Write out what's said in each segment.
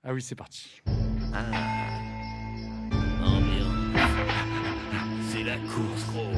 Ah oui, c'est parti. Ambiance. C'est la course, gros.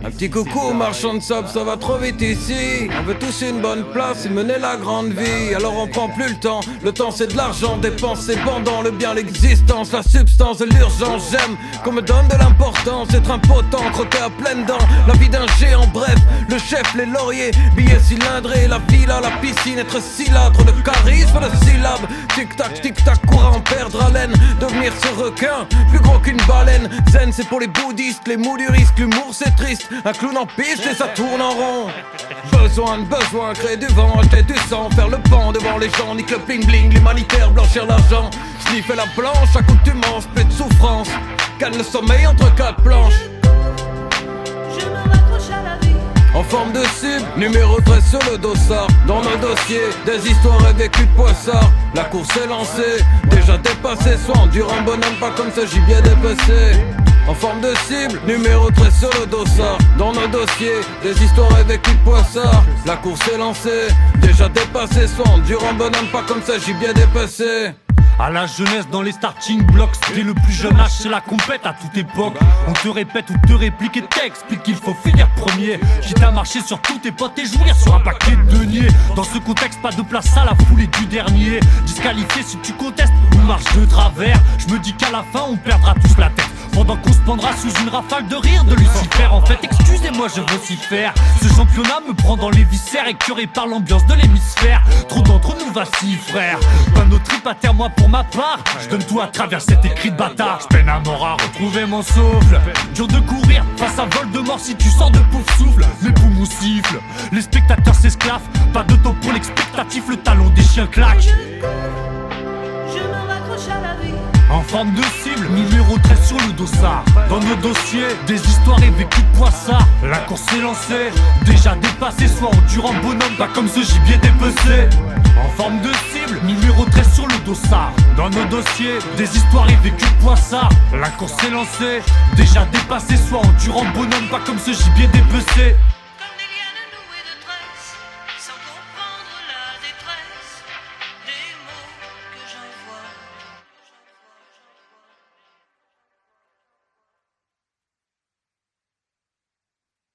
Un petit coucou, marchand de sable, ça va trop vite ici. On veut tous une bonne place et mener la grande vie. Alors on prend plus le temps c'est de l'argent dépensé pendant le bien, l'existence, la substance de l'urgence. J'aime qu'on me donne de l'importance, être impotent, croquer à pleines dents. La vie d'un géant, bref, le chef, les lauriers, billets cylindrés, la villa, la piscine, être cylindre, le charisme de syllabes. Tic-tac, courant, perdre haleine, devenir ce requin, plus gros qu'une baleine. Zen c'est pour les bouddhistes, les mots du risque, l'humour c'est triste. Un clown en piste et ça tourne en rond. Besoin, créer du vent, acheter du sang, faire le pan devant les gens, nique le bling bling, l'humanitaire, blanchir l'argent. Sniffer la planche, accoutumance, plus de souffrance. Gagne le sommeil entre quatre planches. Je me raccroche à la vie. En forme de cible, numéro 13 sur le dossard. Dans nos dossiers, des histoires vécues de poissards. La course est lancée, déjà dépassée. Soit endurant bonhomme, pas comme ce gibier dépecé. En forme de cible, numéro 13 sur le dossard. Dans nos dossiers, des histoires vécues de poissards. La course est lancée, déjà dépassée. Soit endurant bonhomme, pas comme ce gibier dépecé. À la jeunesse dans les starting blocks, dès le plus jeune âge c'est la compète à toute époque. On te répète ou te réplique et t'explique qu'il faut finir premier. Quitte à marcher sur tous tes potes et jouir sur un paquet de deniers. Dans ce contexte pas de place à la foulée du dernier. Disqualifié si tu contestes ou marches de travers. Je me dis qu'à la fin on perdra tous la tête pendant qu'on se pendra sous une rafale de rire de Lucifer. En fait excusez-moi je veux s'y faire. Ce championnat me prend dans les viscères, écœuré par l'ambiance de l'hémisphère. Trop d'entre nous vacillent frère. Pas nos tripes à terre moi pour ma part. Je donne tout à travers cet écrit de bâtard. Je peine à mort à retrouver mon souffle. Dur de courir face à Voldemort si tu sors de pouf souffle. Mes poumons sifflent, les spectateurs s'esclaffent. Pas de temps pour l'expectatif, le talon des chiens claque. Je me raccroche à la vie. En forme de cible, numéro 13 sur le dossard. Dans nos dossiers, des histoires et vécues de poissards. La course est lancée, déjà dépassée. Soit endurant bonhomme, pas comme ce gibier dépecé. En forme de cible, numéro 13 sur le dossard. Dans nos dossiers, des histoires et vécues de poissards. La course est lancée, déjà dépassée. Soit endurant bonhomme, pas comme ce gibier dépecé.